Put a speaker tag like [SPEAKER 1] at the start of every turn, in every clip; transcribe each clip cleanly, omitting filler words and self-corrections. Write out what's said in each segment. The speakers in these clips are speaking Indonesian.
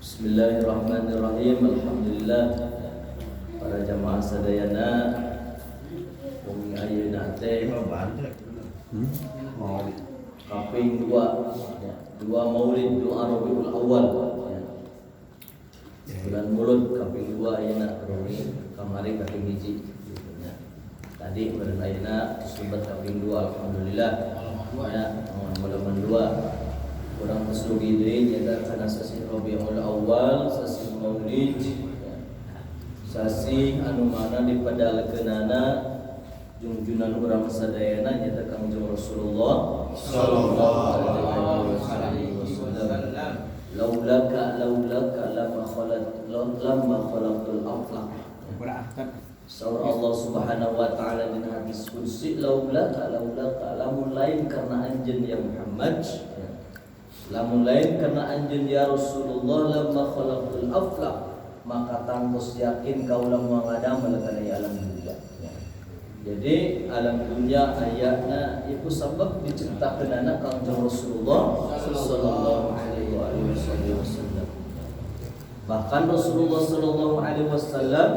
[SPEAKER 1] Bismillahirrahmanirrahim. Alhamdulillah para jamaah sadayana bumi ayeuna teh kaping 2 Maulid doa Rabiul Awal bulan Mulud kaping 2 ayeuna kamari kaping 1 tadi beren ayeuna subat kaping 2 alhamdulillah ya mudah-mudahan 2 kurang muslugi deui nya kana sasi Rabiul Awal sasi Maulid sasi anu mana dipadalekeunana junjunan urang sadayana nya Kangjeng Rasulullah sallallahu alaihi wasallam laulaka lamma khalaqtul aflaq Saur Allah Subhanahu wa taala di hadis qudsi laulaka lamun lain karena anjeun ya Muhammad lamun lain karena anjeun ya Rasulullah lamma khalaqul aflaq maka tangtos yakin kaula moal ngadamel kana alam dunya. Jadi alam dunya ayatna iku sabab diciptakeunana Kangjeng Rasulullah sallallahu alaihi wasallam. Bahkan Rasulullah sallallahu alaihi wasallam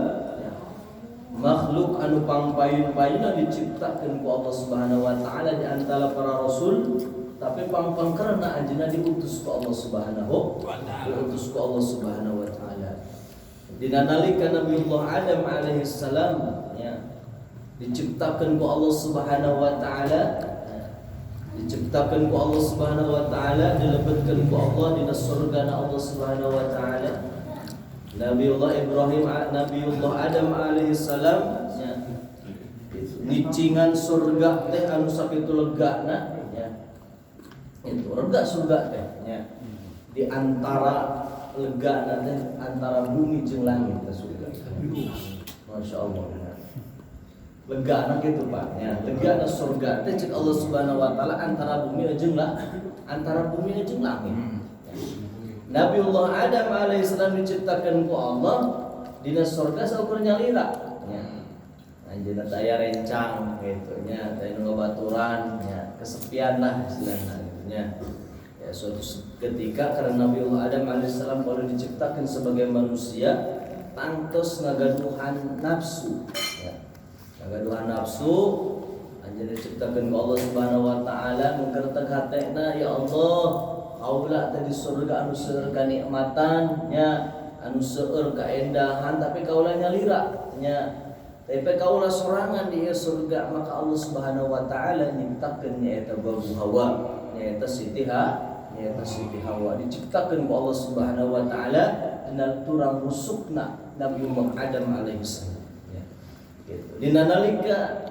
[SPEAKER 1] makhluk anu pangpayun-payunna diciptakeun ku Allah Subhanahu wa taala di antara para rasul tapi pang karena anjeunna diutus ku Allah Subhanahu wa taala. Dina nalika Nabiullah Adam alaihi salam ya diciptakeun ku Allah Subhanahu wa taala dilebetkeun ku Allah dina surgana Allah Subhanahu wa taala. Nabiullah Adam alaihi salam ya nicingan surga teh anu sakitu legana itu lega surga teh nya di antara lega teh antara bumi jeung langit teh surga. Masyaallah. Lega kitu Pak nya lega surga teh cek Allah Subhanahu wa taala antara bumi jeung langit. Nabiullah Adam alaihissalam diciptakeun ku Allah dina surga saukur nyalira nya. Anjeunna daya rencang kitu nya teh nu baturan nya kesepian lah istilahna. Ya, suatu ketika karena Nabiullah Adam alaihissalam baru diciptakan sebagai manusia tangtos ngagaduhan nafsu ya. Ngagaduhan nafsu anjeun diciptakeun ku Allah Subhanahu wa taala mungkerteg hatena ya Allah kaula teh di surga anu seueur kanikmatan nya anu seueur kaendahan tapi kaula nyalira nya tapi kaula sorangan di surga maka Allah Subhanahu wa taala nyiptakeun nya eta babu Hawa nyata Siti Hawa diciptakeun ku Allah Subhanahu wa taala dina turang rusukna Nabiullah Adam alaihi salam ya gitu. Dina nalika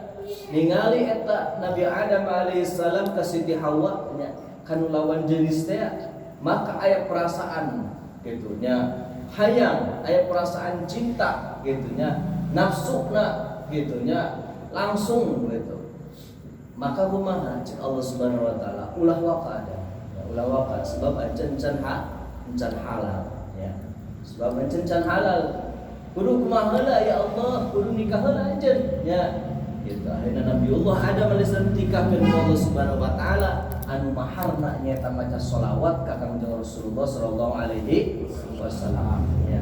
[SPEAKER 1] ningali eta Nabi Adam alaihi salam ka Siti Hawa nya kanu lawan jenis teh maka aya perasaan gitu nya hayang aya perasaan cinta gitu nya nafsuna gitu nya langsung gitu. Maka kumaha cek Allah Subhanahu wa taala ulah waqada sebab encan halal ya sebab encan halal kudu kumaha heula ya Allah kudu nikah heula anjeun ya gitu. Akhirna Nabiullah Adam alaihissalam nikahkeun ku Allah Subhanahu wa taala anu maharna nyaeta maca shalawat ka Kangjeng Rasulullah sallallahu alaihi wasallam ya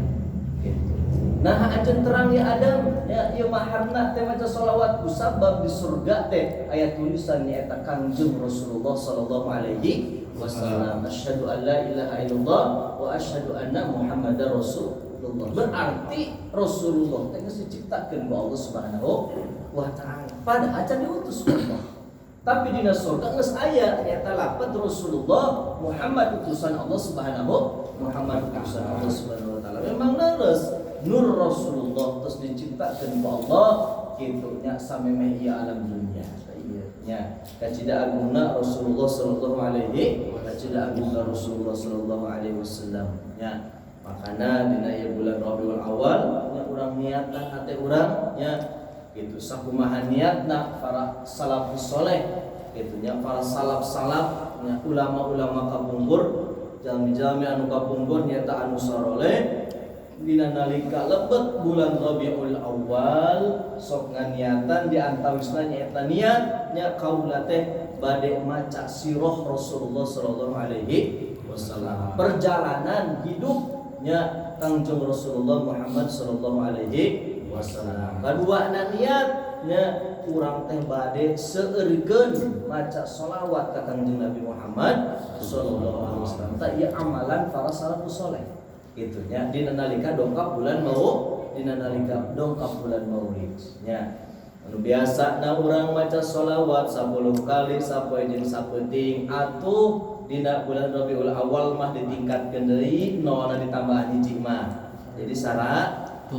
[SPEAKER 1] gitu. Nah ajeun terang ya Adam ya ieu maharna teh maca shalawat kusabab di surga teh aya tulisan nyaeta Kangjeng Rasulullah sallallahu alaihi wasallam asyhadu an la ilaha illallah wa asyhadu anna muhammadar rasulullah. Berarti Rasulullah teh geus diciptakeun ku Allah Subhanahu wa taala pada acan diutus ku Allah. Tapi dina surga geus aya nyaeta lafaz Rasulullah Muhammad utusan Allah Subhanahu wa taala. Memang leres nur Rasulullah terus diciptakeun ku Allah kitu nya samemeh ieu alam dunya ieu nya kacida agungna Rasulullah sallallahu alaihi wasallam nya makana dina ieu bulan Rabiul Awal nya urang niatan hate urang nya kitu sakumaha niatna para salafus saleh kitu nya para salaf nya ulama-ulama kapungkur jalmi-jalmi anu kapungkur nyaeta anu saroleh dina nalika lebet bulan Rabiul Awal sok nganiatan di antawisna nyaeta niat nya kaula teh bade maca sirah Rasulullah sallallahu alaihi wasallam. Perjalanan hidupnya Kangjeng Rasulullah Muhammad sallallahu alaihi wasallam. Kadua niatnya urang teh bade seureurkeun maca sholawat ka Kangjeng Nabi Muhammad sallallahu alaihi wasallam. Tah ieu amalan para salafus saleh. Kitu nya dina nalika dongkap bulan Maulid nya. Anu biasana urang maca sholawat 10 kali sapoe jeung sapeuting atuh dina bulan Rabiul Awal mah ditingkatkeun deui nona ditambahan hiji mah. Jadi 100.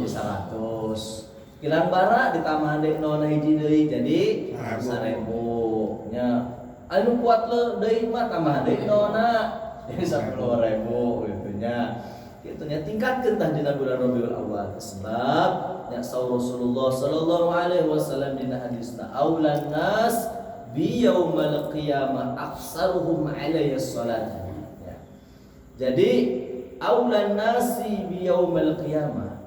[SPEAKER 1] Kilang bara ditambahan deui nona hiji deui jadi 1000 nya. Anu kuat deui mah tambahan deui nona jadi 10.000 gitu nya. Kitu nya tingkatkeun tah dina bulan Rabiul Awal sebab nya saur Rasulullah sallallahu alaihi wasallam dina hadisna aulan nas bi yaumil qiyamah aktsaruhum alayya salat. Jadi aulan nasi bi yaumil qiyamah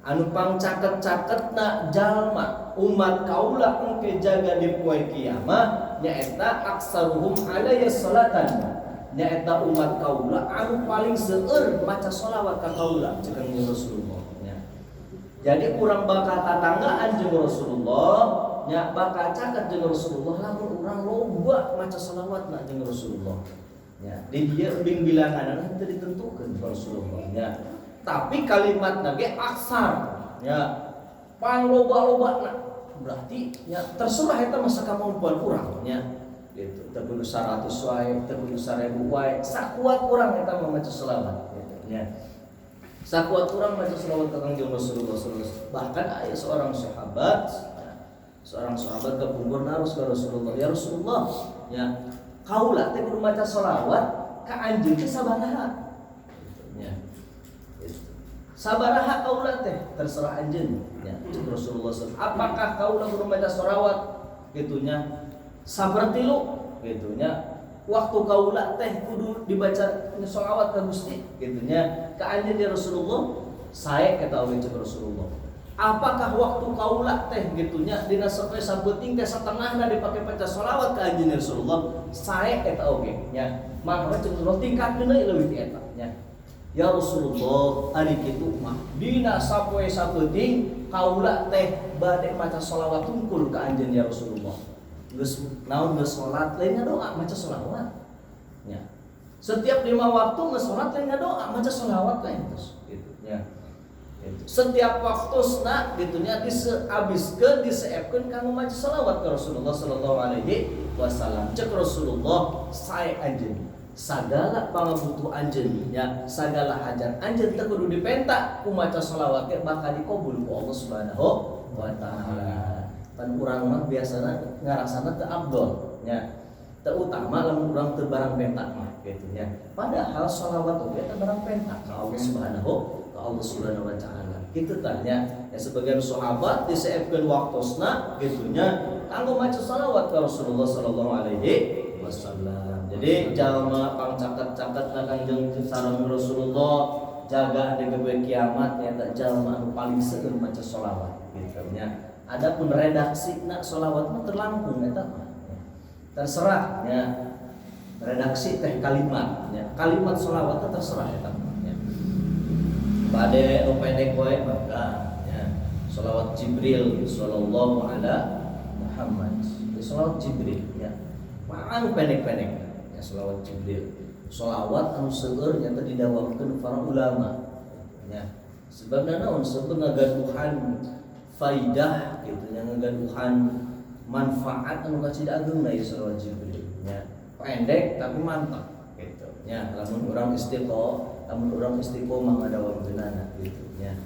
[SPEAKER 1] anu pangcaket-caketna jalma umat kaula engke jaga di poe kiamat nyaeta aktsaruhum alayya salatan. Nyaeta umat kaula anu paling seueur maca sholawat ka kaula jeung Rasulullah. Jadi kurang bakal tatanggaan jeung Rasulullah, nya bakal caket jeung Rasulullah lamun urang loba maca shalawatna jeung Rasulullah. Ya, di dieu bing bilanganna teu ditentukeun Rasulullah nya. Tapi kalimatna ge aksar nya. Pangloba-lobana berarti nya terserah eta masa kamampuan urang nya. Gitu. Teu kudu 100 wae, teu kudu 1000 wae, sakuat urang eta maca shalawat gitu nya. Sakuat orang baca selawat ke Kangjeng Rasulullah sallallahu alaihi wasallam. Bahkan ada seorang sahabat kepungkur narus ke Rasulullah, ya Rasulullah, ya kaula teh kudu maca selawat ka anjeun teh sabaraha? Ya. Sabaraha kaula teh terserah anjeun. Ya, Rasulullah sallallahu alaihi wasallam. Apakah kaula kudu maca selawat gitunya? Sapertilu gitunya. Waktu kaula teh kudu dibaca sholawat ka Gusti gitunya ka anjeun ya Rasulullah sae kata oge cek Rasulullah. Apakah waktu kaula teh gitunya dina sapoe sabeuting teh satengahna dipake baca sholawat ka anjeun ya Rasulullah sae kata oge nya mangga cek Rasulullah tingkatkeun deui leuwih ti eta nya ya Rasulullah ari kitu mah dina sapoe sabeuting kaula teh bade maca sholawat tungkul ka anjeun ya Rasulullah. Geus naon geus salat lain ngadoa maca sholawat nya. Setiap 5 waktu geus salat lain ngadoa maca sholawat lain terus gitu nya. Gitu. Setiap waktuna gitu nya diseabiskeun diseepkeun kanggo maca sholawat ka Rasulullah sallallahu alaihi wasallam. Cek Rasulullah sae anjeun sagala pangabutuh anjeun nya sagala hajat anjeun teu kudu dipenta ku maca sholawat ge bakal dikabul ku Allah Subhanahu wa taala. Pan urang mah biasana ngarasana teu afdol nya. Teu utama lamun urang teu barang pentak mah kitu nya. Padahal sholawat oge teh barang pentak ka Allah Subhanahu wa taala. Kitu tah nya. Ya sebagian sahabat diseepkeun waktosna kitu nya kanggo maca sholawat ka Rasulullah sallallahu alaihi wasallam. Jadi jalma pangcaket-caketna Kangjeng sareng Rasulullah jaga di kiamat eta jalma anu paling seueur maca sholawat kitu nya. Adapun redaksi nak sholawat mah terlampung eta mah. Terserah nya. Redaksi teh kalimat nya. Kalimat sholawat teh terserah eta mah nya. Bade nu pendek wae mangga nya. Sholawat Jibril sallallahu ala Muhammad. Sholawat Jibril nya. Anu pendek-pendek nya sholawat Jibril. Sholawat anu seueur nya teh didawamkeun para ulama nya. Sebabna naon? Sebab ngagaduhan faidah gitu yang ngagaduhan manfaat anu kacida ageungna ieu sholawat Jibril nya. Pendek tapi mantap gitu nya. Lamun urang istiqomah ngadawamkeunana gitu nya.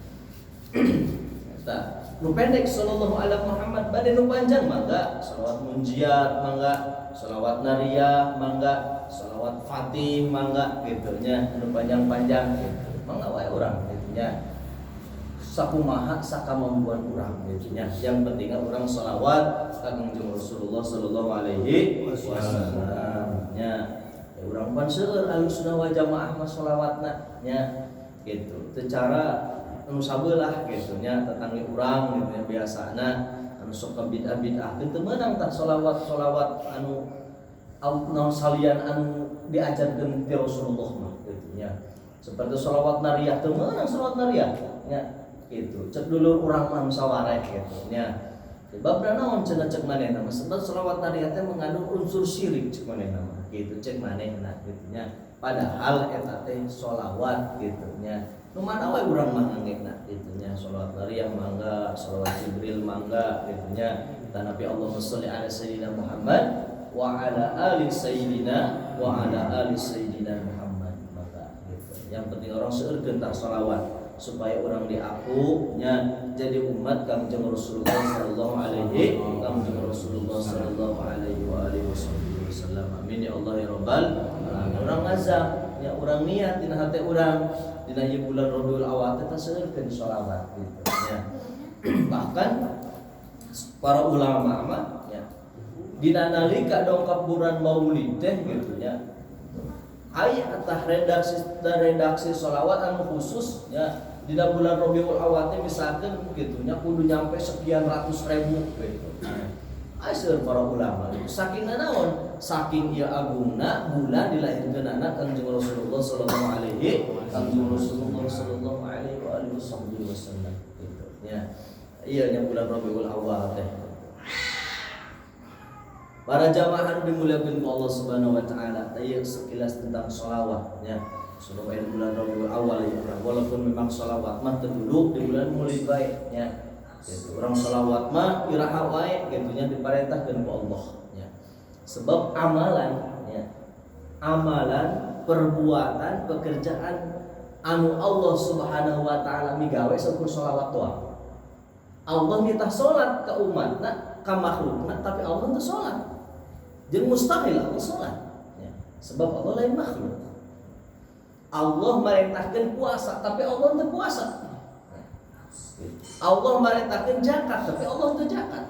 [SPEAKER 1] Eta nu pendek sallallahu alaihi Muhammad bade nu panjang mangga sholawat munjiat mangga sholawat nariyah mangga sholawat fatih mangga gitu nya nu panjang-panjang gitu. Mangga wae urang gitu nya. Sakumaha sakamampuan urang gitu nya. Yang penting urang sholawat ka Kangjeng Rasulullah sallallahu alaihi wasallam nya. Ya urang pan seueur ahlussunnah wal jamaah mah sholawatna nya gitu. Teu cara anu sabeulah gitu nya tetangga urang gitu nya biasana anu sok bid'ah-bid'ah teu meunang tah sholawat anu naon salian anu diajarkan ti Rasulullah mah gitu nya. Seperti sholawat nariyah teu meunang sholawat nariyah nya gitu. Cek dulu urang mah musyawarah gitu nya. Sebab naon cenah cek manehna mah sebab sholawat nariyah teh mengandung unsur syirik cek manehna mah gitu cek manehna gitu nya. Padahal eta teh sholawat gitu nya. Nu mana wae urang mah ngangena gitu nya. Sholawat nariyah mangga, sholawat Jibril mangga gitu nya. Dan Nabi Allahumma sholli ala sayyidina Muhammad wa ala ali sayyidina wa ala ali sayyidina Muhammad maka gitu. Yang penting orang seueurkeun tah sholawat supaya orang diakunya jadi umat Kangjeng Rasulullah sallallahu alaihi wasallam. Amin ya Allah ya rabbal alamin. Urang ngazam nya urang niat dina hate urang dina ieu bulan Rabiul Awal teh seueurkeun sholawat gitu nya. Bahkan para ulama mah ya dina nalika dongkap bulan Maulid teh gitu nya aya tah redaksi sholawat anu khusus ya dina bulan Rabiul Awal teh misalkan gitu nya kudu nyampe sekian ratus ribu gitu. Aseur para ulama saking naon saking ieu agungna bulan dilahirkeun anak Kangjeng Rasulullah sallallahu alaihi wasallam gitu nya. Iya nya bulan Rabiul Awal teh. Para jamaah anu dimuliakeun ku Allah Subhanahu wa taala, teh sekilas tentang sholawat nya. Sebab aya bulan Rabiul Awal ya, walaupun memang sholawat mah teu duduk di bulan Maulid bae nya. Gitu. Urang sholawat mah iraha wae gitu nya diparentahkeun ku Allah nya. Sebab amalan nya. Amalan, perbuatan, pekerjaan anu Allah Subhanahu wa taala migawe sakur sholawat doang. Allah minta sholat ke umatna, ke makhlukna, tapi Allah teu sholat. Jeung mustahil Allah sholat. Ya. Sebab Allah lain makhluk. Allah merintahkeun puasa, tapi Allah teu puasa. Allah merintahkeun zakat, tapi Allah teu zakat.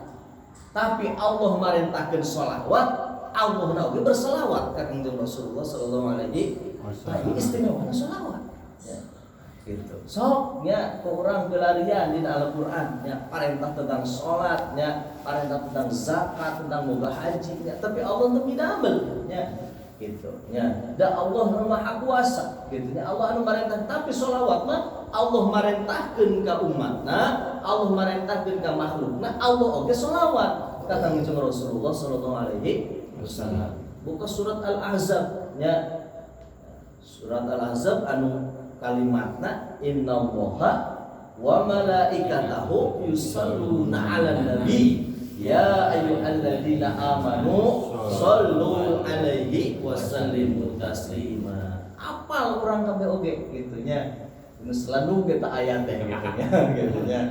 [SPEAKER 1] Tapi Allah merintahkeun sholawat, Allah oge berselawat ka Kangjeng Rasulullah sallallahu alaihi wasallam. Istimewa sholawat. Ya. Gitu. Sok nya ku urang pelarian di Al-Qur'an nya parentah tentang salat nya parentah tentang zakat tentang boga haji nya tapi Allah teu midamel nya gitu nya da Allah nu Maha Kuasa gitu nya Allah anu marentah tapi sholawat mah Allah marentahkeun ka umatna Allah marentahkeun ka makhlukna Allah oge sholawat ka Kangjeng Rasulullah sallallahu alaihi wasallam. Buka surat Al-Ahzab nya surat Al-Ahzab anu kalimatna innallaha wa malaikatahu yusholluna 'alan nabi ya ayyuhalladzina amanu shollu 'alaihi wa sallimu taslima. Apal urang kabeh oge kitu nya. Geus lalu kita ayat teh gitu nya gitu nya.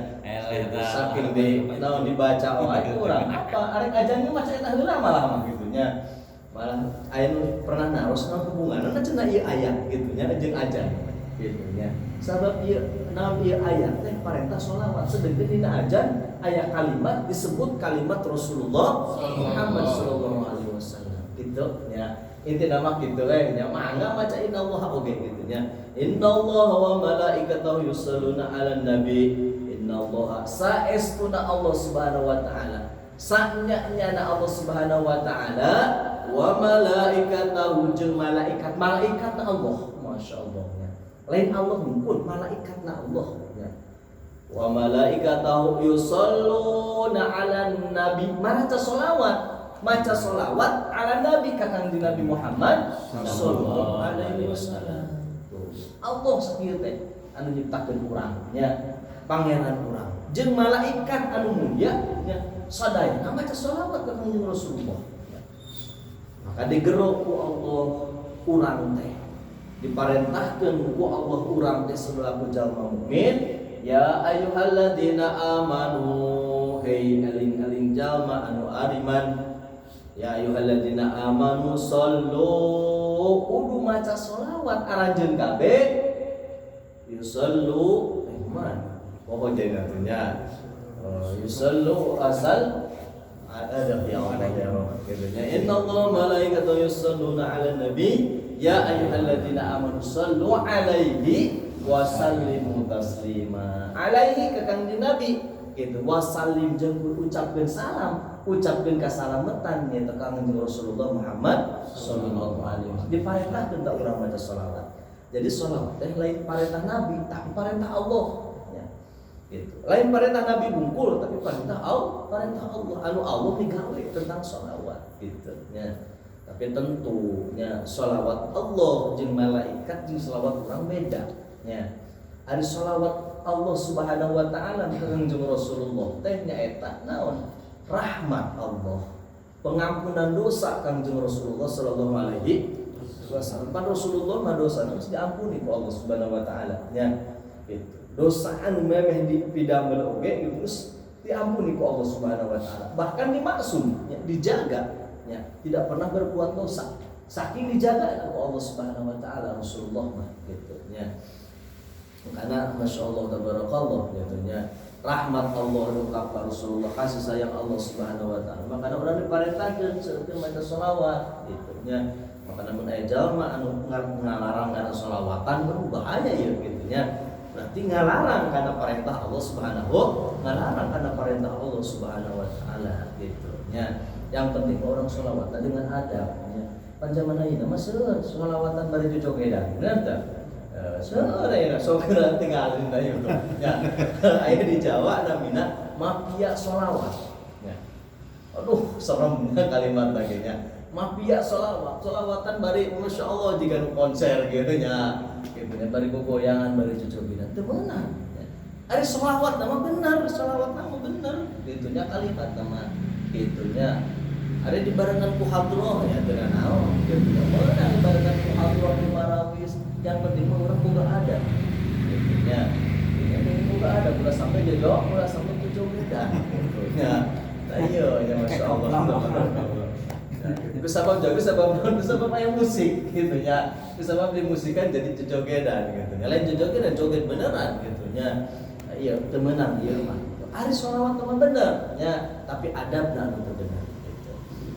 [SPEAKER 1] Saking naon dibaca wae urang apa arek ajan maca eta heula malah gitu nya. Malah aya nu pernah naros hubunganna cenah ieu ayat gitu nya jeung ajan. Gitu nya. Sabab ieu naon ieu ayat teh parentah sholawat sedengkeun dina ajan aya kalimat disebut kalimat Rasulullah Muhammad sallallahu alaihi wasallam. Gitu nya. Intina mah kitu we nya mangga maca innallaha oge gitu nya. Innallaha wa malaikatahu yusholluna 'alan nabi. Innallaha saestuna Allah Subhanahu wa taala. Sanya-nyana Allah Subhanahu wa taala wa malaikatahu jeung malaikat Allah. Masyaallah. Lain Allah pun malaikatna Allah ya. Wa malaikatahu yusholluna 'alan nabi. Maca sholawat 'alan nabi ka Kangjeng Nabi Muhammad sallallahu alaihi wasallam. Allah sakieu teh anu nyiptakeun urang nya, pangeran urang. Jeung malaikat anu mulia nya sadaya maca sholawat ka Kangjeng Rasulullah. Maka digero ku Allah urang teh diparentahkeun ku Allah urang teh sabaraha jalma mukmin ya ayyuhalladzina amanu hei aling-aling jalma anu ariman ya ayyuhalladzina amanu shollu kudu maca sholawat aranjeun kabeh yusallu iman poho cenah nya yusallu asal ada yang ada gitu nya innallaha malaikatahu yusholluna 'alan nabi ya ayyuhalladzina amanu shallu 'alaihi wa sallimu taslima. Alaihi ka Kangjeng Nabi gitu wasallim jeung ucapkeun salam ucapkeun kasalametan nya teh Kangjeng Rasulullah Muhammad sallallahu alaihi wasallam diparentahkeun ta urang maca shalawat. Jadi shalawat teh lain parentah Nabi tapi parentah Allah ya. Gitu. Lain parentah Nabi bungkul tapi parentah Allah anu Allah digawe tentang shalawat gitu nya. Tapi tentunya shalawat Allah jeung malaikat jeung shalawat urang beda nya. Ari shalawat Allah Subhanahu wa taala ka Kangjeng Rasulullah teh nyaeta naon? Rahmat Allah. Pengampunan dosa Kangjeng Rasulullah sallallahu alaihi wasallam. Pan Rasulullah mah dosana geus diampuni ku Allah Subhanahu wa taala nya. Gitu. Dosa anu memeh dipidamel oge geus diampuni ku Allah Subhanahu wa taala. Bahkan dimaksum ya, dijaga ya, tidak pernah berbuat dosa. Saking dijaga ku Allah Subhanahu wa taala Rasulullah mah gitu nya. Karena Masya Allah tabarakallah jatuhnya rahmat Allah lengkap Rasulullah kasih sayang Allah Subhanahu wa taala. Makanya orang diparentahkeun seukeun maca shalawat gitu nya. Makanya mun aya jalma anu ngalarang kana shalawatan kan bahaya ya gitu nya. Berarti ngalarang karena perintah Allah Subhanahu ngalarang karena perintah Allah Subhanahu wa taala gitu nya. Yang penting orang shalawat dengan adab nya. Panjaman ayeuna mah seueur shalawatan bari jojogedan bener teh. Sore ya, sokra tinggalin ayo ya. Ayo di Jawa namina mafia sholawat. Ya. Aduh, seremnya kalimat baginya. Mafia sholawat, sholawatan bari Masya Allah jika konser gitu ya. Gitu ya, bari goyangan, bari cucuginan. Itu benar. Ya. Ada sholawat nama benar, sholawat nama benar. Gitunya kalimat nama gitunya. Ada di barengan ku hadroh ya dengan naon. Gitu ya. Mana di barengan ku hadroh di marawis. Yang penting orang boga ada, intinya, ini boga ada, boga sampai jadok, boga sampai tujuh beda, intinya, ayo, ya Masya Allah, sebab ayam musik, gitunya, sebab di musikan jadi jogedan, gitunya, lain jogedan joget beneran, gitunya, iya temenan, iya mah, hari sholawat teman bener, ya, tapi adabna anu bener, gitu,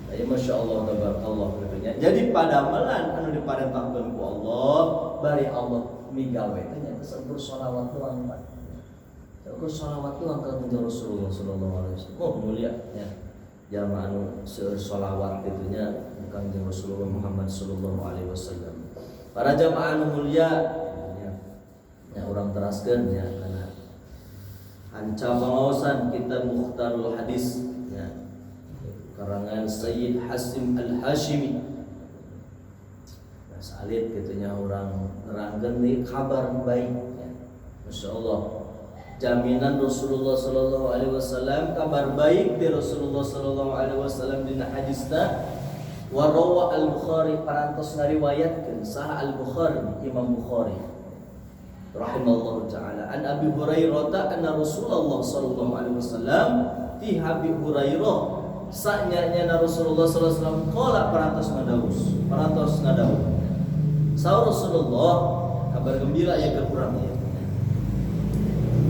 [SPEAKER 1] ayo Masya Allah, tabarakallah, gitunya, jadi pada malan anu diparentahkeun ku Allah. Bari Allah migawe ternyata sebur sholawat doang Pak. Sebur sholawat doang ka Rasulullah sallallahu alaihi wasallam. Oh mulia ya. Jamaah anu seueur sholawat gitunya Kanjeng Rasulullah Muhammad sallallahu alaihi wasallam. Para jamaah anu mulia ya urang teraskeun ya kana anca maosan kita Mukhtarul Hadis ya. Karangan Sayyid Hasim Al-Hashimi. Salit gitunya orang nerangkeun nih kabar baik ya. Masya Allah jaminan Rasulullah sallallahu alaihi wasallam kabar baik dari Rasulullah sallallahu alaihi wasallam dina hadisna wa rawa al-Bukhari parantos ngariwayatkeun saha al-Bukhari Imam Bukhari rahimallahu taala an Abi Hurairah anna Rasulullah sallallahu alaihi wasallam ti Abi Hurairah sanyanya Rasulullah sallallahu alaihi wasallam qala parantos ngadawuh Saur Rasulullah kabar gembira ya ke kurang ya.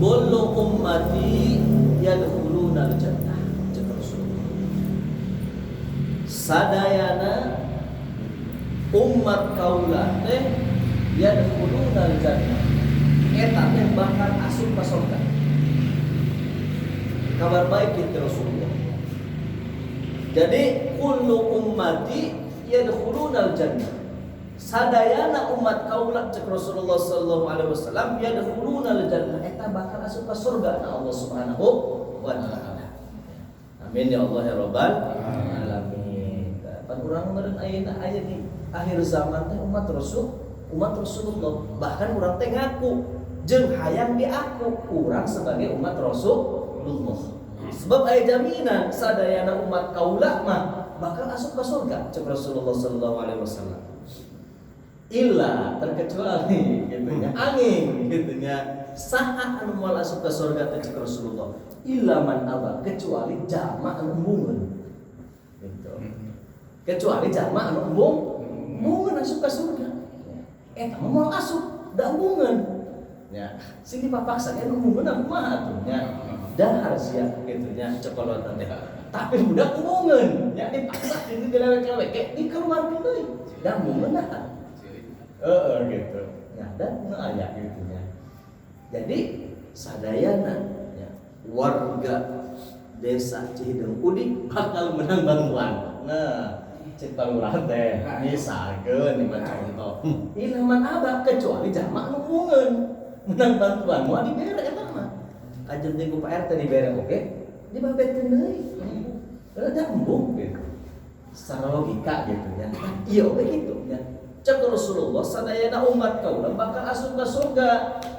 [SPEAKER 1] Kullu ummati yadkhuluna al-jannah. Cakap Rasulullah. Sadayana umat kaula teh yadkhuluna al-jannah. Eta teh bakal asup ka surga. Kabar baik itu Rasulullah. Jadi kullu ummati yadkhuluna al-jannah. Sadayana umat kaula cek Rasulullah sallallahu alaihi wasallam yadkhuluna al-jannah eta bakal asup ka surga Allah Subhanahu wa taala. Amin ya Allah ya rabbal alamin. Pan urang meureun ayeuna aya di akhir zaman teh umat Rasulullah bahkan urang teh ngaku jeung hayang diaku urang sebagai umat Rasulullah. Sebab aya jaminan sadayana umat kaula mah bakal asup ka surga cek Rasulullah sallallahu alaihi wasallam. Illa terkecuali gitunya angin gitunya saha anu moal asup ka surga teh cek Rasulullah illa man aba kecuali jalma anu embungeun gitu kecuali jalma anu embungeun asup ka surga eta mah moal asup da embungeun nya sing dipapaksa anu embungeun kumaha atuh nya dahar sia gitunya cokolotan teh tapi budak embungeun nya dipaksa di gelewek-gelewek dikeluarkeun deui da embungeun nah gitu. Nah, dan aya gitu ya. Jadi sadayana ya. warga desa Cihideung Udik bakal menang bantuan. Nah, cek palurah teh misalkeun ieu contoh. Ieu mah abah kecuali jamaah nu mungeun menang bantuan moal dibere eta mah. Kajen teh ku Pak RT dibere oge, dibabetkeun deui. Ada embung gitu. Secara logika gitu ya. Iya oge gitu ya. Cek Rasulullah sadayana umat kaula bakal asup ka surga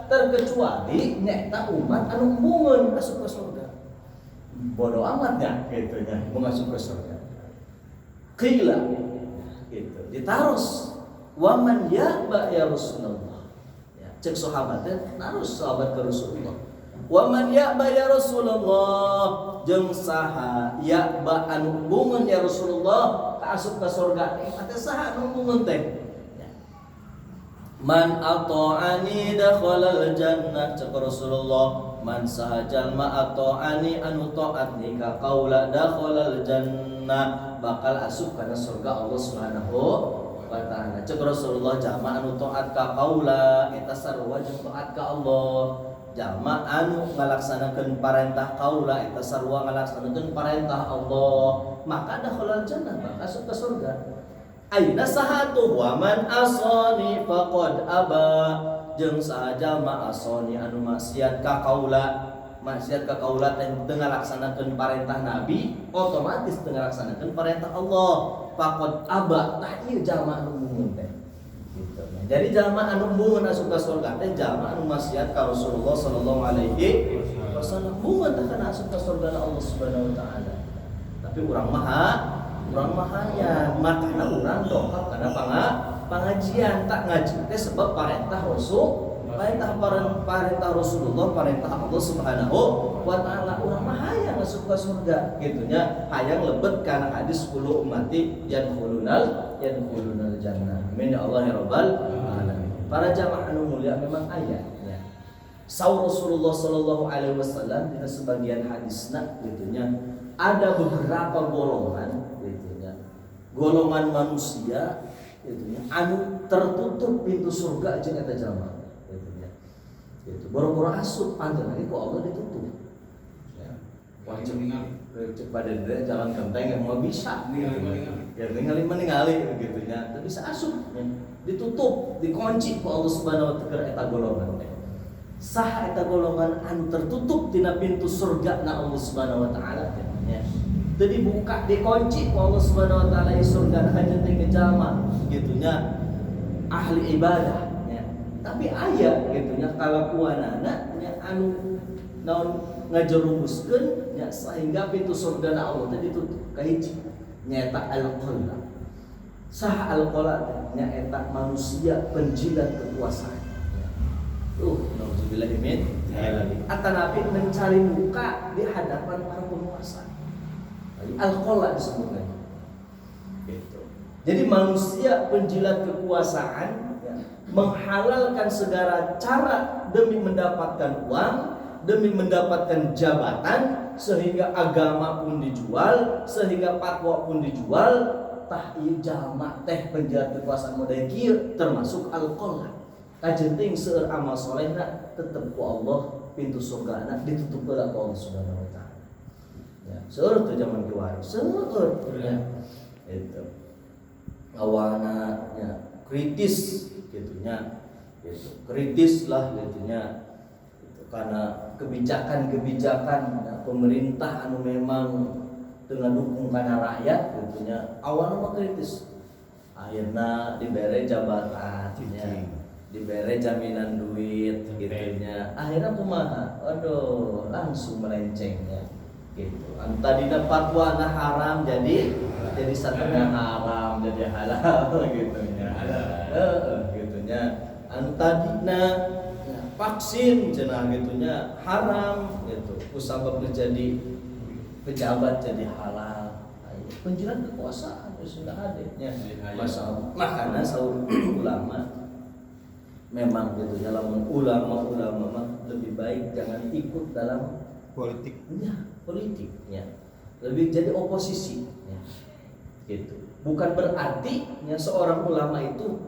[SPEAKER 1] terkecuali nyata umat anu embungeun asup ka surga. Bodoh amatnya gitu ya, mau masuk ke surga. Qila gitu. Ditaros waman ya'ba ya Rasulullah. Ya, cek sahabatnya naros sahabat ke Rasulullah. Waman ya'ba ya Rasulullah jeung saha ya'ba anu embungeun ya Rasulullah ka asup ka surga. Ate saha anu embungeun teh? Man ata'ani dakhalal jannah cek Rasulullah. Man sahajal ma ata'ani anu ta'at ni ka qaula dakhalal jannah bakal asup kana surga Allah Subhanahu wa taala. Cek Rasulullah jama anu ta'at ka qaula eta sarua jeung ta'at ka Allah. Jama anu ngalaksanakeun parentah qaula eta sarua ngalaksanakeun parentah Allah, maka dakhalal jannah bakal asup ka surga. Aina sahatu wa man asani faqad aba jeung saja ma asani anu maksiat ka qaula teh teu ngalaksanakeun parentah Nabi otomatis teu ngalaksanakeun parentah Allah faqad aba tah ieu jalma anu mungun teh gitu. Jadi jalma anu mungun asup ka surga teh jalma anu maksiat ka Rasulullah sallallahu alaihi wasallam mungun teh kana asup ka surga Allah Subhanahu wa taala. Tapi urang mahaya makana urang dongkap kana pengajian tak ngaji teh sebab parentah Rasul, parentah Rasulullah, parentah Allah Subhanahu wa taala. Urang mahaya masuk ka surga gitu nya, hayang lebet kana hadis 10 ummati yadkhulunal jannah. Amin ya Allah ya rabbal alamin. Para jamaah anu mulia memang aya ya. Saur Rasulullah sallallahu alaihi wasallam dina sebagian hadisna gitu nya ada beberapa golongan manusia gitu ya, anu tertutup pintu surga jeung eta jalma gitu ya. Gitu. Boro-boro asup panjenengan ku Allah ditutup. Ya. Wajib cek pada dia jalan genteng yang mau bisa gitu. Ya ningali gitu ya. Teu bisa asup ya. Ditutup, dikunci ku Allah Subhanahu wa taala eta golongan teh. Saha eta golongan anu tertutup tina pintu surga na Allah Subhanahu wa taala ya. Jadi buka dikunci ku Allah Subhanahu wa taala di surga hanya teh jalma gitu nya ahli ibadah ya. Tapi aya gitu nya kalakuanana nya anu naon ngajerumuskeun nya sehingga pintu surga na Allah teh ditutup kahiji nyaeta al-qalb. Saha al-qalb nya eta manusia penjilat kekuasaan. Nauzubillah min dzalik. Atanapi mencari muka di hadapan para penguasa. Al-Qola disebutkan gitu. Jadi manusia penjilat kekuasaan ya, menghalalkan segala cara demi mendapatkan uang, demi mendapatkan jabatan, sehingga agama pun dijual, sehingga fatwa pun dijual. Tah ieu jalma teh penjilat kekuasaan model kieu termasuk Al-Qola. Kajenting seueur amal solehna tetep ku Allah pintu surgana ditutup heula ku Allah Subhanahu wa taala. Seueur teh zaman kiwari, seueur ya. Itu. Awana ya kritis gitu nya. Gitu. Kritis lah gitu nya. Itu karena kebijakan-kebijakan ya, pemerintah anu memang dengan dukung kana rakyat gitu nya. Awana mah kritis. Ayeuna dibere jabatan ya. Dibere jaminan duit gitu nya. Akhirnya kumaha? Aduh, langsung melenceng ya. Gitu. Tadina fatwa na haram jadi setengah haram jadi halal gitu nya. Gitu nya. Tadina vaksin cenah gitu nya haram gitu. Kusabab jadi pejabat jadi halal. Penjilat kekuasaan sudah ada nya. Masalah. Makanya saur ulama memang gitu ya, lamun ulama lebih baik jangan ikut dalam politiknya, lebih jadi oposisi ya. Gitu. Bukan berarti ya, seorang ulama itu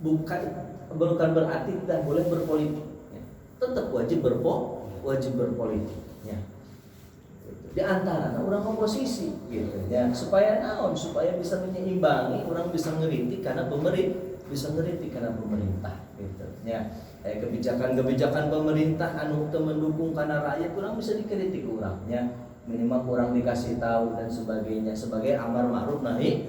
[SPEAKER 1] bukan berarti tidak boleh berpolitik ya. Tetap wajib berpolitik ya. Di antara orang oposisi gitu ya, supaya naon, supaya bisa menyeimbangi, orang bisa ngeritik karena pemerintah gitu ya. Kebijakan-kebijakan pemerintah anu teu mendukung karena rakyat, orang bisa dikritik orangnya, minimal kurang dikasih tahu dan sebagainya, sebagai amar ma'ruf nahi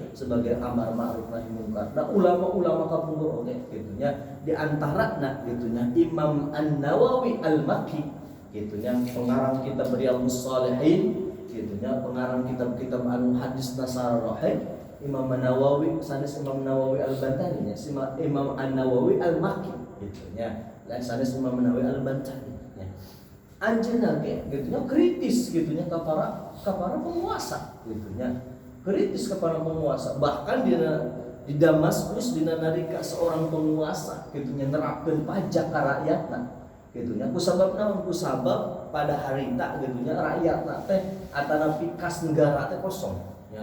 [SPEAKER 1] munkar. Nah, ulama-ulama kapungkur oke gitu ya. Di antara gitu ya Imam An-Nawawi Al-Makki gitu ya, pengarang kitab Riyadhus Shalihin gitu ya, pengarang kitab-kitab anu hadis Nasarahih, Imam An-Nawawi sanes Imam Nawawi Al-Bantani ya, Imam An-Nawawi Al-Makki gitu ya. Dan sanes Imam Nawawi Al-Bantani ya. Anjeunna ge gitu ya kritis gitu ya ka para penguasa gitu ya. Kritis kepada penguasa, bahkan di Damaskus dina nalika seorang penguasa gitu nya nerapkeun pajak ka rakyatna gitu nya, kusabab naon, kusabab pada harita gitu nya rakyatna teh atanapi kas negara teh kosong ya,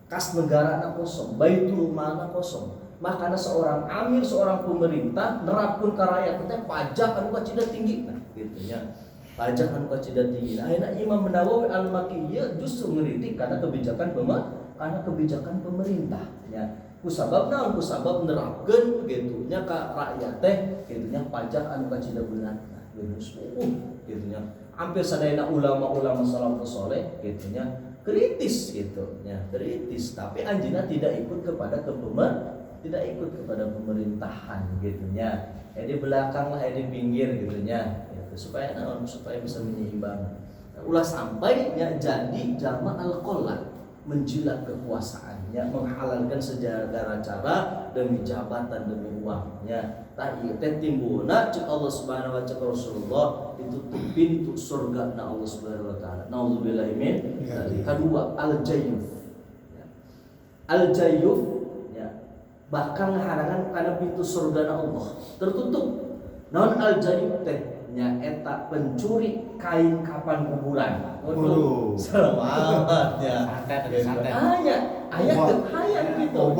[SPEAKER 1] kas negara kosong, baitul malna kosong, makanya seorang amir, seorang pemerintah nerapkeun ka rakyat teh pajak anu kacida tinggi gitu nya, pajak anu kacida tinggi. Ayeuna Imam Nawawi Al-Makki justru ngeritik karena kebijakan pemerintah ya. Kusabab naon, kusabab nerapkeun gitu nya ka rakyat teh gitu nya pajak anu kacida beunat gitu nya. Hampir sadayana ulama-ulama salafus saleh gitu nya kritis gitu nya, kritis, tapi anjeunna tidak ikut kepada pemerintahan gitu nya. Di belakang lah, di pinggir gitu nya gitu, supaya naon, supaya bisa menyeimbang. Ulah sampai nya jadi jama al-qolla, menjilat kekuasaannya, menghalalkan segala cara demi jabatan, demi uangnya. Tah ieu teh timbulna cek Allah Subhanahu wa ta'ala, Rasulullah ditutup pintu surga na Allah Subhanahu wa ta'ala. Nauzubillahi min dzalik. Kedua, al-jayyuf. Ya. Al-jayyuf ya, bakal ngaharangan kana pintu surga na Allah tertutup. Naon al-jayyuf teh? Nya eta pencuri kain kapan kuburan. Waduh, selamat ya. Ayat gitu.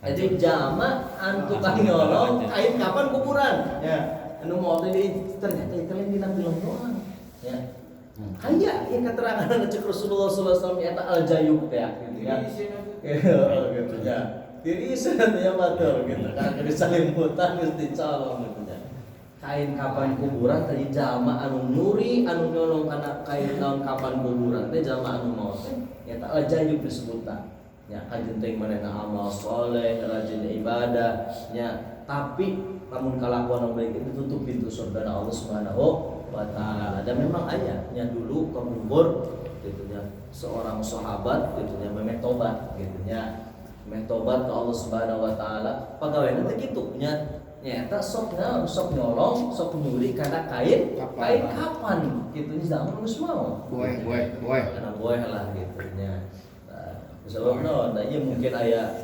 [SPEAKER 1] Jadi jama tukang nyolong kain kapan kuburan. Ya. Anu mau tadi ternyata itu lain dina film doang. Ya. Aya ieu keterangan cek Rasulullah sallallahu alaihi wasallam eta al-jayyub teh gitu ya. Gitu ya. Diri ya matur gitu. Karena disalimutan geus dicolong gitu ya. Kain kapan kuburan tadi jama anu nyuri, anu nyolong kana kain kapan kuburan teh jama anu maot teh eta al-jayyub disebutna. Ya kajenteng manehna amal saleh, rajin ibadah nya, tapi lamun kalakuan anu baik itu tutup pintu surga Allah Subhanahu wa ta'ala. Dan memang aya nya dulu kemubur gitu nya seorang sahabat gitu nya memeh tobat gitu nya, memeh tobat ke Allah Subhanahu wa ta'ala. Pagaweana teh kitu nya nyata sok nyolong, sok nyuri karena kain kapan gitu nya zaman geus mau. Boy. Karena boy lah gitu nya. Sebab naon, ieu mungkin aya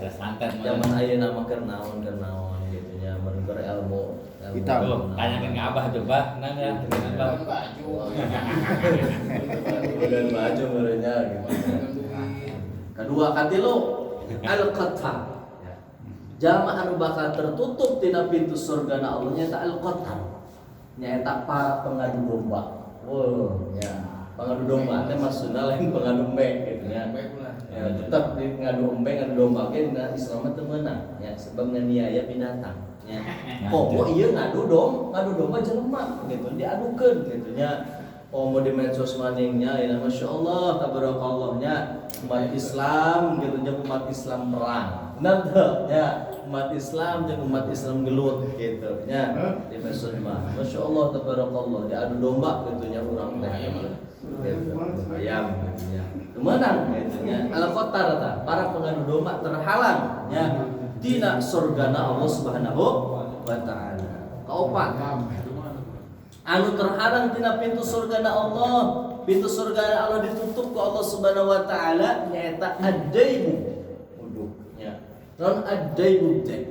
[SPEAKER 1] zaman ayeuna mah keur naon gitu nya, menurut ilmu.
[SPEAKER 2] Kita tanyakeun ke Abah coba, nanya dengan Abah.
[SPEAKER 1] Dan baju merenya gitu. Kedua katilu al-qatar. Jama anu bakal tertutup tina pintu surgana Allah nyaeta al-qatar. Nyaeta para pengadu domba. Oh, ya. Pengadu domba teh maksudna lain pengadu embe gitu nya. Ya, tetap di ngadu embe, ngadu domba ge dina Islam teh meunang ya, sebab nganiaya binatang nya. Pomo ieu ngadu domba jelema gitu, diadukeun gitu nya. Pomo di medsos maningnya ya masyaallah tabarakallah nya, umat Islam gitu nya, umat Islam perang. Benar teu nya, umat Islam jeung umat Islam gelut gitu nya. Di medsos mah masyaallah tabarakallah diadu domba gitu nya urang teh. Gitu, ayam gitu nya. Kemenang gitu nya. Al-qatar ta, para pengadu domba terhalang nya dina surgana Allah Subhanahu wa ta'ala. Kaopat anu terhalang tina pintu surgana Allah, pintu surgana Allah ditutup ku Allah Subhanahu wa ta'ala nyaeta ad-daibu. Uduknya. Non ad-daibu teh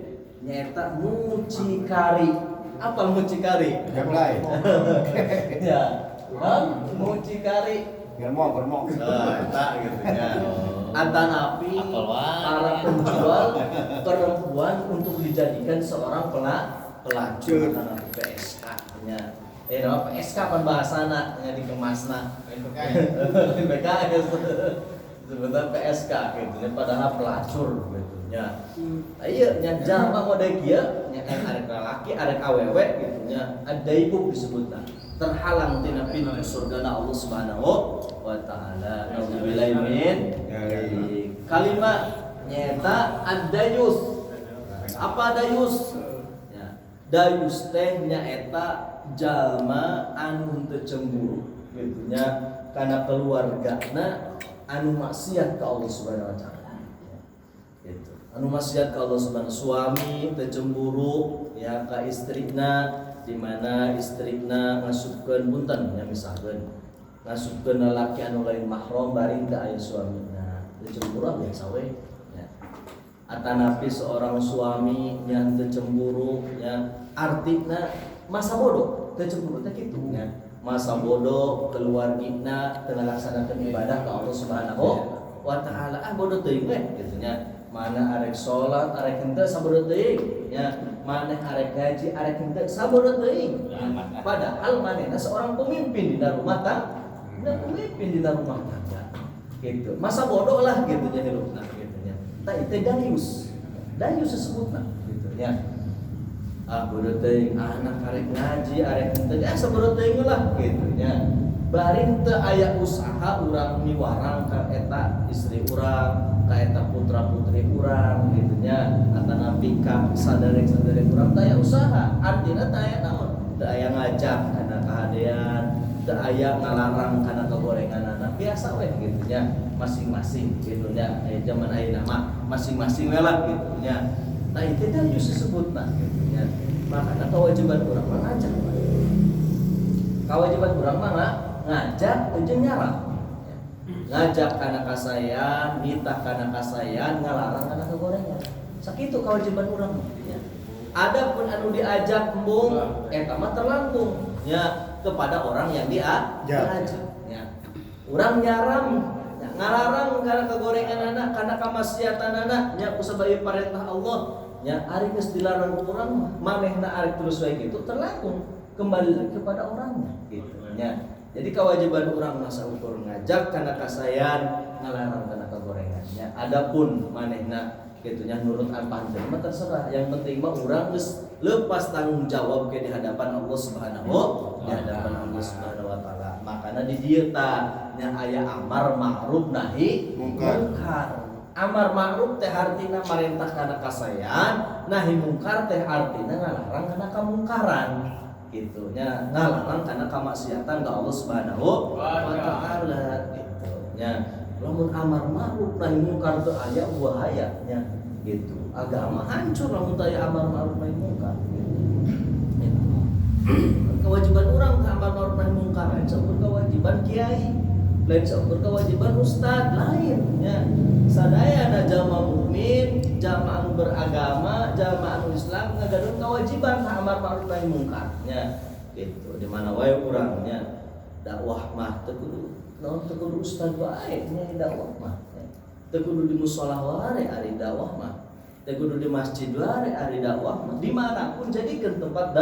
[SPEAKER 1] nyaeta mucikari. Apa mucikari?
[SPEAKER 2] Mulai.
[SPEAKER 1] Ya. Mucikari
[SPEAKER 2] germong.
[SPEAKER 1] Eta gitu ya. Atanapi para penjual perempuan untuk dijadikan seorang pelacur atau PSK nya. nama PSK pan bahasana nya dikemasna BKS sebentar PSK gitu nya padahal pelacur gitu nya ieu nya jalma mode kieu nya arek lalaki arek awewe gitu nya adaibuk disebutna terhalang tina pintu surgana Allah Subhanahu wa taala. Nauzubillahi min kalimat nyata ad-dayus. Apa dayus? Ya, dayus teh nyaeta jalma anu teu cemburu gitu nya kana keluargana anu maksiat ka Allah Subhanahu wa taala. Gitu. Anu maksiat ka Allah Subhanahu suami teu cemburu ya ka istrina di mana istrina ngasupkeun punten nya misalkeun ngasupkeun lalaki anu lain mahram bari teu aya suamina teu cemburu biasa we ya atanapi seorang suami yang teu cemburu ya artina masa bodoh teu cemburu teh kitu ya masa bodoh keluargina teu ngalaksanakeun ibadah ka Allah Subhanahu wa taala bodoh teuing we kitu nya mana arek salat arek henteu sabodot teuing ya maneh arek gaji arek henteu sabodot teuing padahal manehna seorang pemimpin di rumah tangga pemimpin di rumah tangga gitu masa bodoh lah gitu nya hirupna gitu nya tah itu dayus disebutna gitu nya bodot teuing anak arek ngaji arek henteu sabodot teuing lah gitu nya bari teu aya usaha urang miwarang ka eta istri urang ka eta putra-putri urang gitu nya atanapi ka sadare-sadare urang teu aya usaha artina teu aya naon teu aya ngajak kana kahadean teu aya ngalarang kana kagorenganana biasa we gitu nya masing-masing gitu nya zaman ayeuna mah masing-masing we lah gitu nya tah itu teh disebutna gitu nya makana kewajiban urang mah ngajak kewajiban urang mah ngajak jeung nyarang ngajak kana kasayan, nitah kana kasayan, ngalarang kana kagorengan. Sakitu kewajiban urang ya. Adapun anu diajak embung eta mah terlampung ya kepada orang yang diajak ya. Urang nyaram ya, ngalarang kana kagorenganana, kana kamaksiatanana nya kusabab perintah Allah nya ari geus dilarang urang manehna ari terus wae kitu terlampung kembali kepada orangnya gitu nya. Jadi kewajiban orang masa ukur ngajak kana kasayan ngalarang kana kagorengannya. Adapun manehna kitunya nurut ampah teh mah terserah. Yang penting mah urang geus lepas tanggung jawab ke di hadapan Allah Subhanahu wa taala. Makana di dieu tah nya aya amar ma'ruf nahi mungkar. Amar ma'ruf teh artina marentah kana kasayan, nahi mungkar teh artina ngalarang kana kamungkaran. Gitu nya ngalarang karena kemaksiatan ke Allah Subhanahu wa taala gitu nya lamun amar ma'ruf nahi mungkar teu aya bahaya nya gitu agama hancur lamun teu aya amar ma'ruf nahi mungkar gitu. Kewajiban urang ka amar ma'ruf nahi mungkar lain saukur kewajiban kiai lain saukur kewajiban ustad lain nya sadayana jalma mukmin jalma anu beragama jalma anu Islam ngagadeun kewajiban ka amar ma'ruf nahi mungkar nya gitu di mana wae urangnya dakwah mah teu kudu naon teu kudu ustad wae nya dakwah mah teu kudu di mushola wae ari dakwah mah teu kudu di masjid wae ari dakwah mah di manapun jadikeun tempat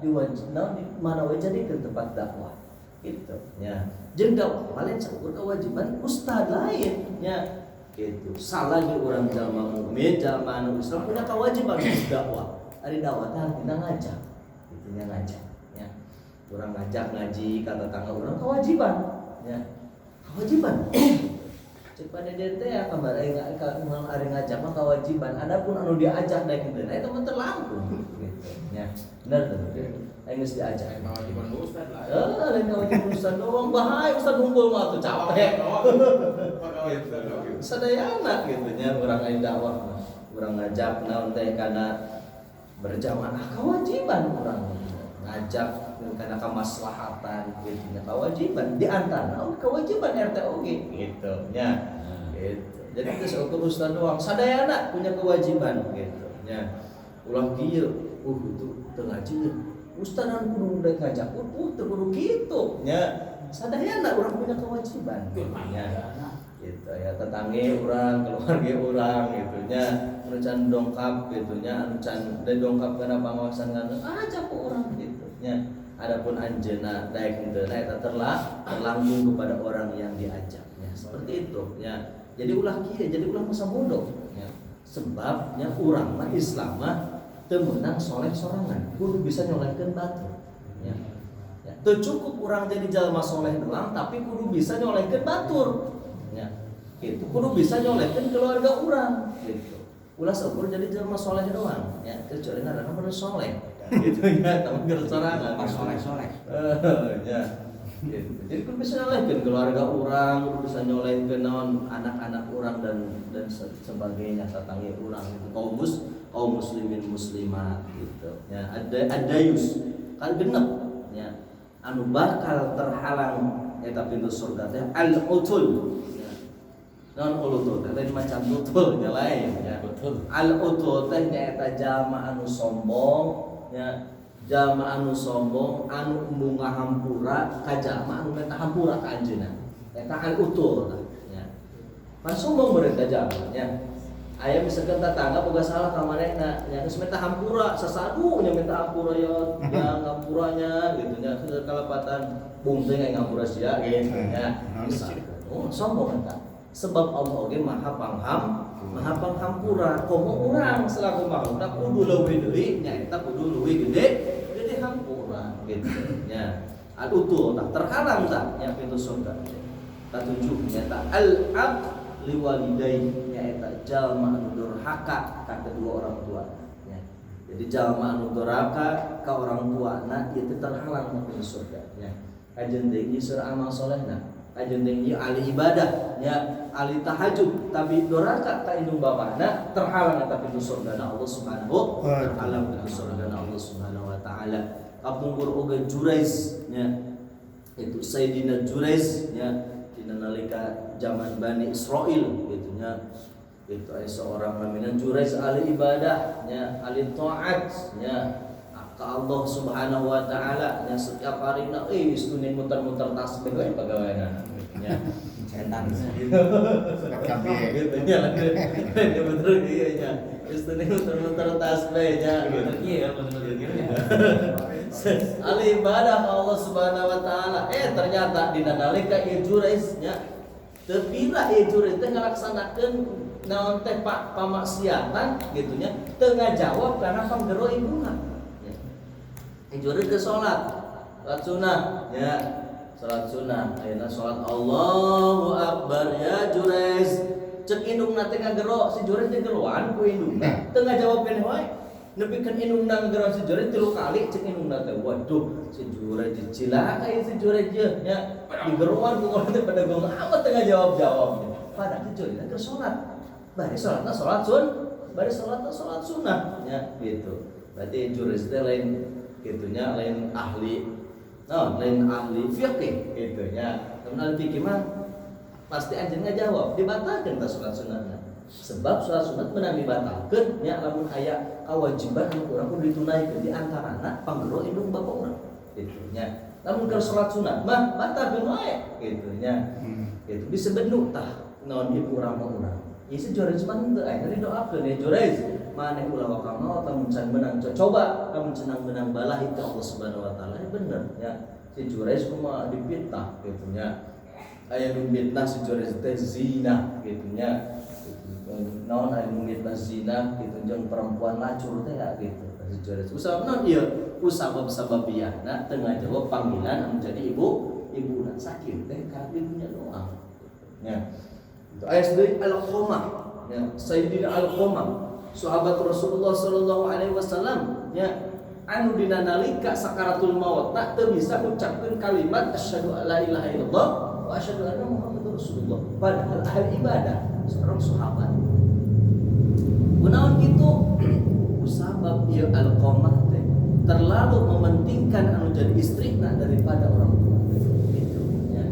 [SPEAKER 1] diwajibna di mana wae jadikeun tempat dakwah gitu nya jeung dakwah lain saukur kewajiban ustad lain nya gitu salah di orang jalma mukmin jalma anu Islam punya kewajiban dakwah ari dakwah teh artina ngajak gitu nya ngajak ya urang ngajak ngaji ka tetangga urang kewajiban ya kewajiban cek pada teh ya kabar ari ngajak mah kewajiban adapun anu diajak daek teh eta mah terlampung gitu ya bener tuh aing geus diajak kewajiban ustad lah lain kewajiban ustad doang bahaya ustad ngumpul mah tuh capek sadayana gitu nya urang aya dakwah urang ngajak naon teh kana berjamaah kewajiban urang ngajak kana kamaslahatan gitu nya kewajiban di antara kewajiban RT oge gitu nya gitu jadi teh saukur ustad doang sadayana punya kewajiban gitu nya ulah kieu itu teu ngaji ustad anu kudu udah ngajak teu kudu kitu nya sadayana urang punya kewajiban nya gitu ya tetangge urang keluarga urang gitu nya anu can dongkap gitu nya anu can dongkap kana pangawasan ngana ajak ku urang gitu nya adapun anjeunna daek henteu eta terlanggung kepada orang yang diajak ya seperti itu ya. Jadi ulah kieu, jadi ulah masa bodoh ya. Sebabnya urang mah Islam mah teu meunang soleh sorangan, kudu bisa nyolehkeun batur ya. Ya, teu cukup urang jadi jalma soleh doang tapi kudu bisa nyolehkeun batur ya. Gitu, kudu bisa nyolehkeun keluarga urang gitu. Ulah seukur jadi jalma soleh doang ya, kecuali ngaranna bener soleh gitu ya, tapi keur sorangan
[SPEAKER 3] Pas soleh
[SPEAKER 1] ya gitu. Jadi kudu bisa nyolehkeun keluarga urang, kudu bisa nyolehkeun naon anak-anak urang dan sebagainya tetangga urang itu kaum muslimin muslimat gitu ya. Ada yus kan genep ya, anu bakal terhalang eta pintu surga teh al-utul ya. Non ulutul teh macam tutul nya lain ya. Al-utul teh nyaeta jalma anu sombong ya. Jalma anu sombong anu embung ngahampura ka jalma anu menta hampura ka anjeunna. Eta al-utul ya. Pan sombong meureun ka jalma nya. Aya misalkan tetangga boga salah ka manehna nya geus menta hampura sasadu nya menta hampura ya ngampuranya gitu nya kelepatan bung teh ngampura sia gitu nya. Oh sombong eta. Sebab Allah oge maha panghampura komo urang selaku makhluk kudu leuwih deui nyaeta kudu leuwih gede hampura gitu nya. Al-utul tah terhalang tah nya pintu surga katujuh nyata al-ab liwalidayhi nyaeta jalma anu durhaka ka kedua orang tua ya. Jadi jalma anu durhaka ka orang tuana ieu teh terhalang pintu surga ya. Ajeun deui seur amal solehna, ajeun deui ahli ibadah ya, ahli tahajud tapi durhaka ka indung bapana terhalang eta pintu surga Allah Subhanahu terhalang pintu surga Allah Subhanahu wa taala. Kapungkur oge Juraiz ya. Itu Sayyidina Juraiz ya, dina nalika zaman Bani Israil gitu nya. Itu aya seorang namina Juraiz ahli ibadah nya, ahli taat nya ka Allah Subhanahu wa taala nya. Setiap harina istunin muter-muter tasbih we pagaweana nya.
[SPEAKER 3] Centang
[SPEAKER 1] kabeh gitu nya. Bener ieu nya. Istunin muter-muter tasbih nya gitu.
[SPEAKER 2] Iya, bener-bener gitu ya.
[SPEAKER 1] Ahli ibadah Allah Subhanahu wa taala. Ternyata dina nalika ieu Juraiz nya teu pira ieu Juraiz teh ngalaksanakeun naon teh pamaksiatan gitu nya, teu ngajawab karena panggero ibuna. Ieu Juraiz teh salat sunah ya. Salat sunah ayeuna salat Allahu Akbar ya Juraiz. Cek indungna teh ngagero si Juraiz teh geroan ku indungna. Teu ngajawab keneh wae. Nepikeun indungna ngagero si Juraiz 3 kali cek indungna teh waduh si Juraiz cilaka ieu si Juraiz nya. Digeroan ku urang teh pada gong amat teu ngajawab-jawab. Padahal si Juraiz teh salat. Bari salatna salat salat sunah nya gitu. Berarti Juraiz teh lain gitunya lain ahli lain ahli fikih gitu nya. Temen ahli fikih mah pasti anjeun ngajawab dibatalkeun ta salat sunatna. Sebab salat sunat meunang dibatalkeun nya lamun aya kawajiban anu urang kudu ditunaikeun di antarana panggero indung bapa urang gitu nya. Lamun keur salat sunat mah batalkeun wae gitu nya. Gitu disebut tah naon ibu urang mah urang. Ieu si Juraiz mah henteu aya didoakeun ya Juraiz. Maneh ulah wakama lamun can menang coba lamun cenang menang balahi ka Allah Subhanahu wa taala bener ya. Si Juraiz kumaha dipitnah gitu nya. Aya nu mitnah si Juraiz teh zina gitu nya. Naon aya nu mitnah zina gitu jeung perempuan lacur teh ya gitu. Si Juraiz usah naon ieu usabab-sababiyahna teu ngajawab panggilan menjadi ibuna sakit teh ka ibunya doang. Ya. Itu ayat dari Al-Qamah ya, Sayyidina Al-Qamah sahabat Rasulullah sallallahu alaihi wasallam ya, anu dina nalika sakaratul maut tak teu bisa ngucapkeun kalimat asyhadu alla ilaha illallah wa asyhadu anna muhammadar rasulullah padahal ahli ibadah seorang sahabat. Kunaon kitu usabab ieu Al-Qamah teh terlalu mementingkan anu jadi istrina daripada orang tua gitu ya.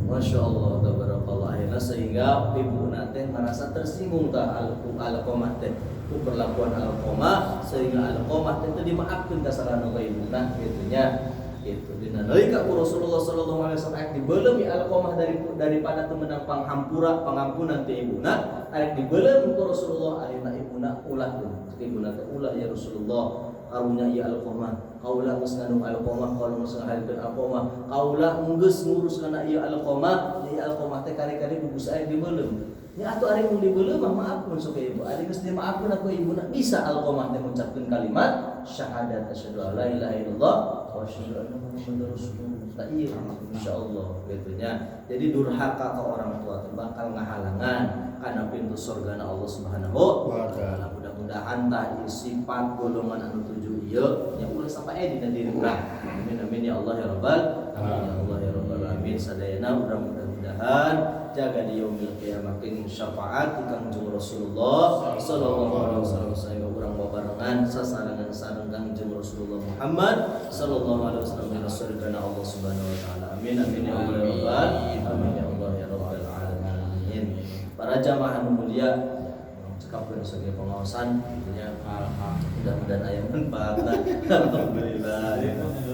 [SPEAKER 1] Masya Allah tabarakallah akhirnya sehingga ibuna teh merasa tersinggung tah Al-Qamah teh ku perlakuan Al-Qamah sehingga Al-Qamah teh teu dimaafkeun ka sarana ibuna gitu nya gitu. Dina nalika Rasulullah sallallahu alaihi wasallam dibeuleum Al-Qamah daripada teu meunang panghampura pangampunan ti ibuna arek dibeuleum ku Rasulullah ayeuna ibuna ulah deui ibuna teh ulah ya Rasulullah karunya ieu Alqamah, kaula geus ngandung Alqamah, kaula geus ngahadirkeun Alqamah, kaula geus ngurus kana ieu Alqamah, ieu Alqamah teh kari-kari gugus aya di beulem. Ya atuh ari mun di beulem mah maafkeun sok ibu. Ari geus dimaafkeun aku ibuna bisa Alqamah teh ngucapkeun kalimat syahadat asyhadu an la ilaha illallah wa asyhadu anna muhammadar rasulullah. Iya, insyaallah gitu nya. Jadi durhaka ke orang tua teh bakal ngahalangan kana pintu surgana Allah Subhanahu wa taala. Mudah-mudahan tah sifat golongan anu tujuh ieu nya ulah sampai dina diri urang. Amin amin ya Allah ya rabbal alamin. Ya Allah ya rabbal alamin. Sadayana mudah-mudahan jaga di yaumil qiyamah ing syafaat Kangjeng Rasulullah sallallahu alaihi wasallam saya urang babarengan sasarangan sareng Kangjeng Rasulullah Muhammad sallallahu alaihi wasallam ila surgana Allah Subhanahu wa taala. Amin amin ya Allah ya rabbal amin ya Allah ya rabbal alamin. Para jamaah anu mulia cekapkeun sebagai pengawasan tentunya mudah-mudahan aya manfaatna. Alhamdulillah.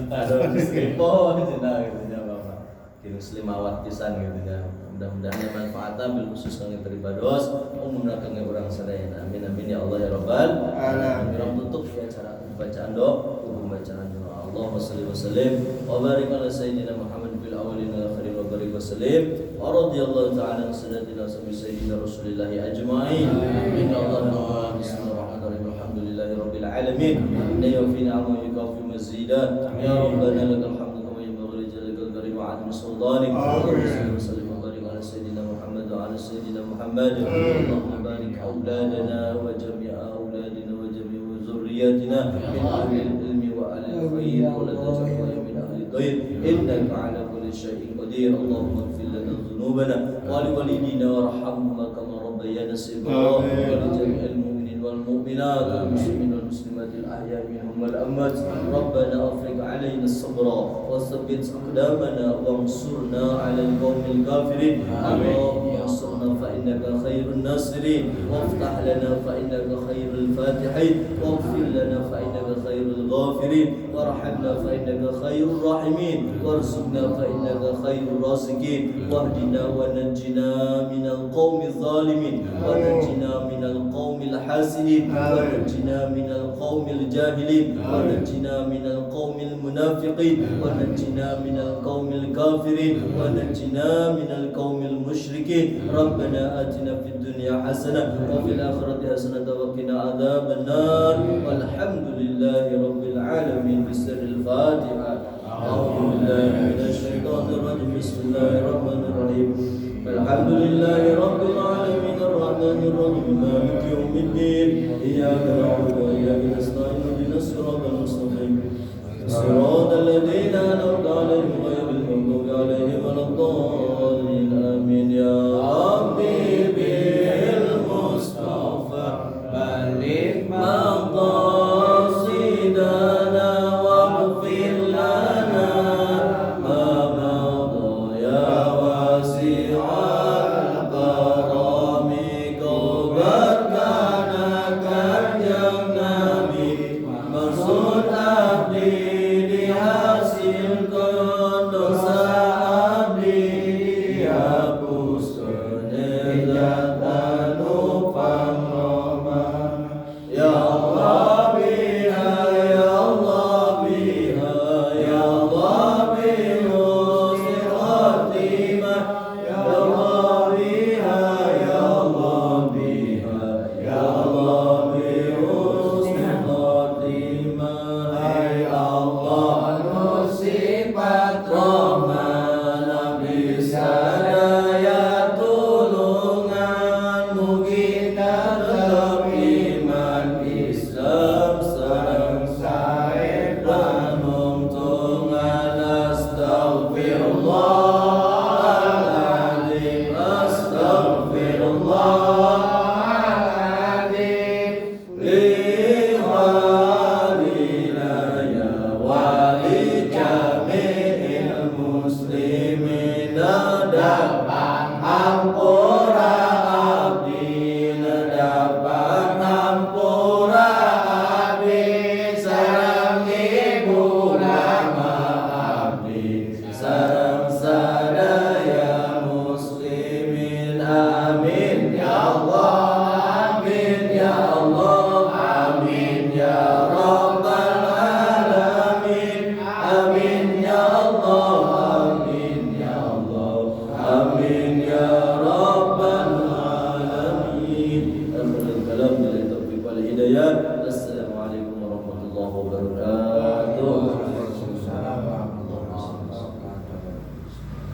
[SPEAKER 1] Aduh skripo cenah gitu nya Bapak. Kini selimawat pisan gitu nya. Mudah-mudahan manfaatna bil khusus kangge peribados umumna kangge urang sadayana. Amin amin ya Allah ya rabbal alamin. Kami tutup ya acara bacaan doa, bacaan doa. Allahumma shalli wa sallim wa barik ala sayyidina Muhammad fil awwalin wal akhirin wa barik wa sallim wa radhiyallahu ta'ala an sayidina sayyidina Rasulillah ajma'in. Inna Allah bismillahirrahmanirrahim. Alhamdulillahi rabbil alamin. La yufina wa yukafi mazidan. Ya rabbana lakal hamdu kama yanbaghi li jalalika karim wa 'azimi sultanik. Allahumma salli wa barik ala sayyidina Muhammad wa ala sayyidina Muhammad. Allahumma barik auladana wa jami'a auladina wa jami'a zurriyyatina min ahli ilmi wa ahli الخير ولا تجعل من أهل الضير إنك على كل شيء قدير. اللهم اغفر لنا ذنوبنا ولوالدينا وارحمهما كما ربيانا صغارا ولجميع المؤمنين والمؤمنات والمسلمين والمسلمات الأحياء منهم والأموات. ربنا أفرغ علينا الصبر وثبت أقدامنا وانصرنا على القوم الكافرين. اللهم انصرنا فإنك خير الناصرين وافتح لنا فإنك خير الفاتحين واغفر لنا فإنك خير الغافرين وارحمنا فإنك خير الراحمين وارزقنا فإنك خير الرازقين واهدنا ونجنا من القوم الظالمين ونجنا من القوم الحاسدين ونجنا من القوم الجاهلين ونجنا من القوم المنافقين ونجنا من القوم الكافرين ونجنا من القوم المشركين. ربنا آتنا في الدنيا حسنة وفي الآخرة حسنة وقنا عذاب النار. والحمد لله رب العالمين. بسر الفاتحة. أعوذ بالله من الشيطان الرجيم. بسم الله الرحمن الرحيم. الحمد لله رب العالمين الرحمن الرحيم مالك يوم الدين. إياك نعبد وإياك نستعين اهدنا الصراط المستقيم صراط الذين أنعمت عليهم غير المغضوب عليهم ولا الضالين. آمين يا ربي بالمصطفى بلغ مقاصدنا واغفر لنا ما مضى يا واسع الكرم. Kubarkana kanjeng Nabi maksud abdi dihasilkan dosa abdi dihapuskeun jatan upang roman. Ya Allah biha ya Allah biha ya Allah bihusni khatimah. Ya Allah biha ya Allah biha ya Allah bihusni khatimah. Hai Allah wabarakatuh.